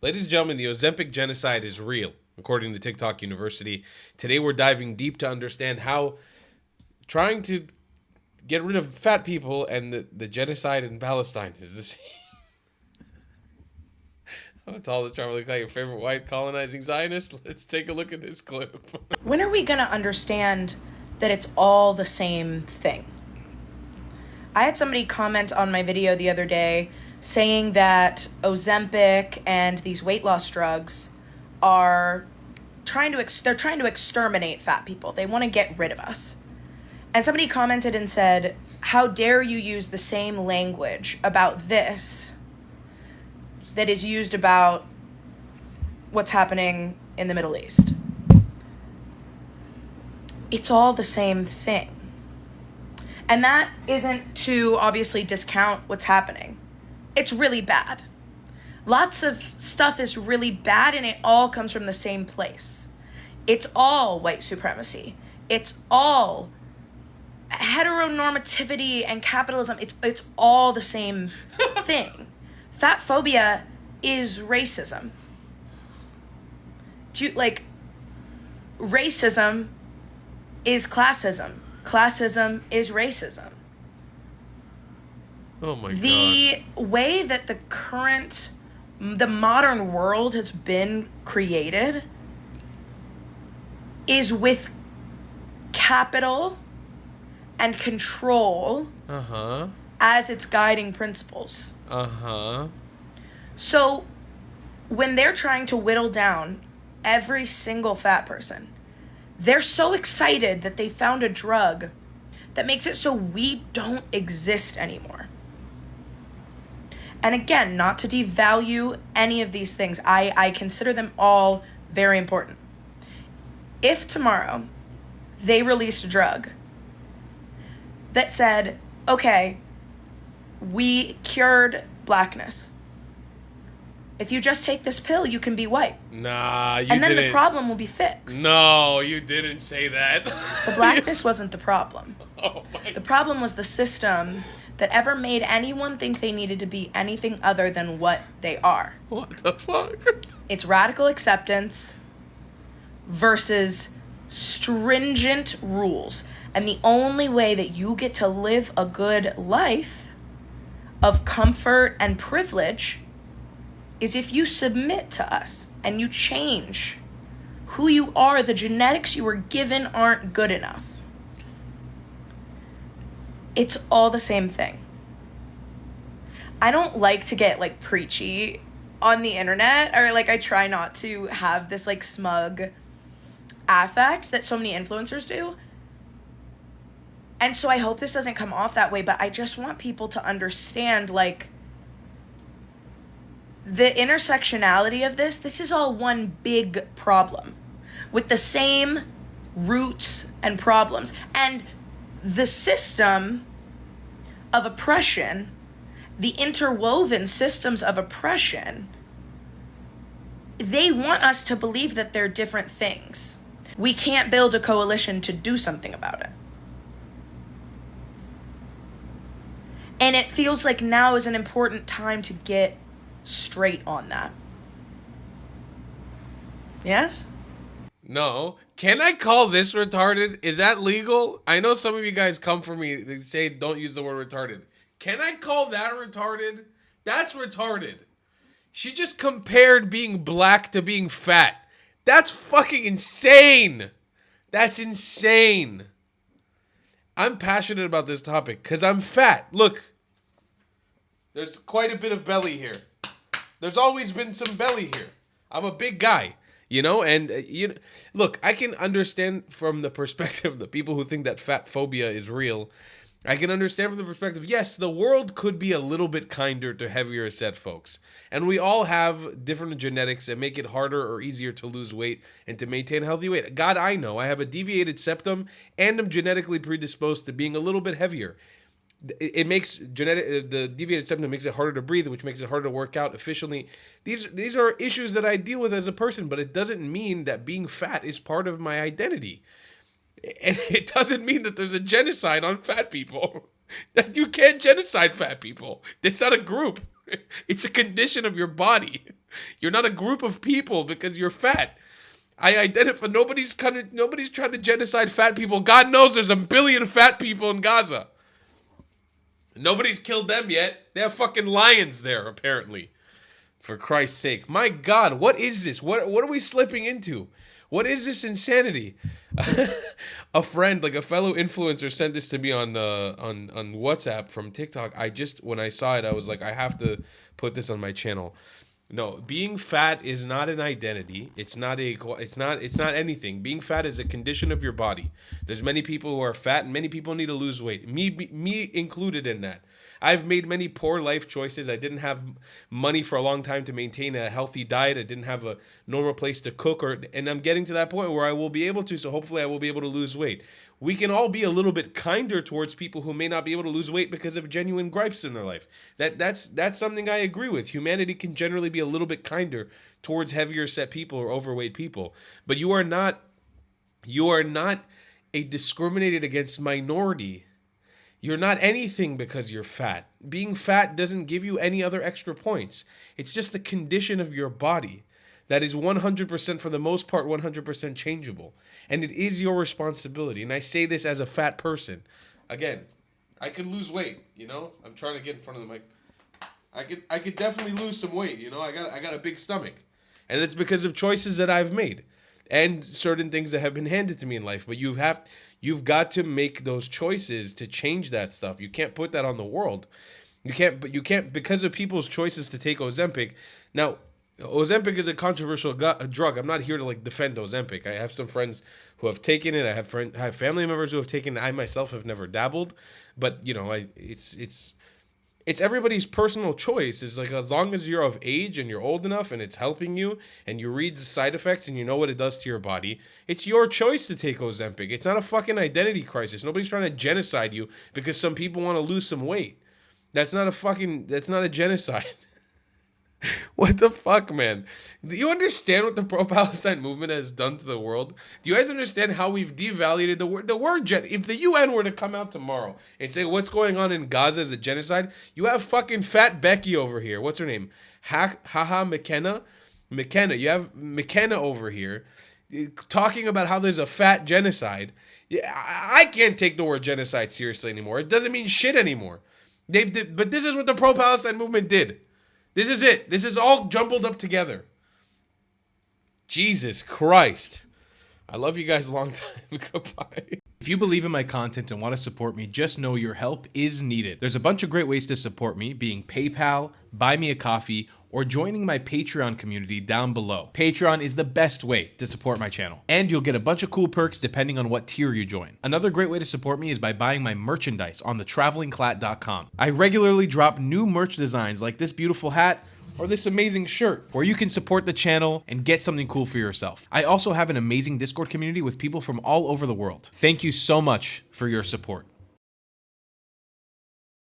Ladies and gentlemen, the Ozempic genocide is real, according to TikTok University. Today we're diving deep to understand how trying to get rid of fat people and the genocide in Palestine is the same. It's all the traveling like your favorite white colonizing Zionist. Let's take a look at this clip. When are we going to understand that it's all the same thing? I had somebody comment on my video the other day saying that Ozempic and these weight loss drugs are trying to exterminate fat people. They want to get rid of us. And somebody commented and said, "How dare you use the same language about this that is used about what's happening in the Middle East?" It's all the same thing. And that isn't to obviously discount what's happening. It's really bad. Lots of stuff is really bad, and it all comes from the same place. It's all white supremacy. It's all heteronormativity and capitalism. It's all the same thing. Fat phobia is racism. Racism is classism. Classism is racism. Oh my God. The way that the modern world has been created is with capital and control as its guiding principles. So when they're trying to whittle down every single fat person, they're so excited that they found a drug that makes it so we don't exist anymore. And again, not to devalue any of these things. I consider them all very important. If tomorrow they released a drug that said, okay, we cured blackness. If you just take this pill, you can be white. Nah, you didn't. And then the problem will be fixed. No, you didn't say that. The blackness wasn't the problem. Oh my. The problem was the system that ever made anyone think they needed to be anything other than what they are. What the fuck? It's radical acceptance versus stringent rules. And the only way that you get to live a good life of comfort and privilege is if you submit to us and you change who you are. The genetics you were given aren't good enough. It's all the same thing. I don't like to get preachy on the internet, or I try not to have this smug affect that so many influencers do. And so I hope this doesn't come off that way, but I just want people to understand the intersectionality of this is all one big problem with the same roots and problems. And the system of oppression, the interwoven systems of oppression, they want us to believe that they're different things. We can't build a coalition to do something about it. And it feels like now is an important time to get straight on that. Yes? No. Can I call this retarded? Is that legal? I know some of you guys come for me. They say don't use the word retarded. Can I call that retarded? That's retarded. She just compared being black to being fat. That's fucking insane. That's insane. I'm passionate about this topic because I'm fat. Look. There's quite a bit of belly here. There's always been some belly here. I'm a big guy. And look, I can understand from the perspective of the people who think that fat phobia is real. I can understand from the perspective, yes, the world could be a little bit kinder to heavier set folks. And we all have different genetics that make it harder or easier to lose weight and to maintain healthy weight. God, I know. I have a deviated septum and I'm genetically predisposed to being a little bit heavier. It makes the deviated septum makes it harder to breathe, which makes it harder to work out efficiently. These are issues that I deal with as a person, but it doesn't mean that being fat is part of my identity. And it doesn't mean that there's a genocide on fat people. That you can't genocide fat people. It's not a group. It's a condition of your body. You're not a group of people because you're fat. I identify. Nobody's trying to genocide fat people. God knows there's a billion fat people in Gaza. Nobody's killed them yet. They have fucking lions there, apparently. For Christ's sake. My God, what is this? What are we slipping into? What is this insanity? A friend, like a fellow influencer, sent this to me on WhatsApp from TikTok. When I saw it, I was like, I have to put this on my channel. No, being fat is not an identity. It's not anything. Being fat is a condition of your body. There's many people who are fat and many people need to lose weight. Me included in that. I've made many poor life choices. I didn't have money for a long time to maintain a healthy diet. I didn't have a normal place to cook, and I'm getting to that point where I will be able to, so hopefully I will be able to lose weight. We can all be a little bit kinder towards people who may not be able to lose weight because of genuine gripes in their life. That's something I agree with. Humanity can generally be a little bit kinder towards heavier set people or overweight people. But you are not a discriminated against minority. You're not anything because you're fat. Being fat doesn't give you any other extra points. It's just the condition of your body that is 100%, for the most part, 100% changeable. And it is your responsibility. And I say this as a fat person. Again, I could lose weight, you know? I'm trying to get in front of the mic. I could definitely lose some weight, you know? I got a big stomach. And it's because of choices that I've made and certain things that have been handed to me in life. But you've got to make those choices to change that stuff. You can't put that on the world. You can't because of people's choices to take Ozempic. Now, Ozempic is a controversial drug. I'm not here to like defend Ozempic. I have some friends who have taken it. I have family members who have taken it. I myself have never dabbled, but you know, it's everybody's personal choice. It's like, as long as you're of age and you're old enough and it's helping you and you read the side effects and you know what it does to your body, it's your choice to take Ozempic. It's not a fucking identity crisis. Nobody's trying to genocide you because some people want to lose some weight. That's not a genocide. What the fuck, man? Do you understand what the pro-Palestine movement has done to the world? Do you guys understand how we've devalued the word if the UN were to come out tomorrow and say what's going on in Gaza is a genocide, you have fucking fat Becky over here. What's her name? McKenna? McKenna. You have McKenna over here talking about how there's a fat genocide. Yeah, I can't take the word genocide seriously anymore. It doesn't mean shit anymore. But this is what the pro-Palestine movement did. This is it. This is all jumbled up together. Jesus Christ. I love you guys a long time. Goodbye. If you believe in my content and want to support me, just know your help is needed. There's a bunch of great ways to support me, being PayPal, Buy Me a Coffee, or joining my Patreon community down below. Patreon is the best way to support my channel, and you'll get a bunch of cool perks depending on what tier you join. Another great way to support me is by buying my merchandise on thetravelingclat.com. I regularly drop new merch designs like this beautiful hat or this amazing shirt, where you can support the channel and get something cool for yourself. I also have an amazing Discord community with people from all over the world. Thank you so much for your support.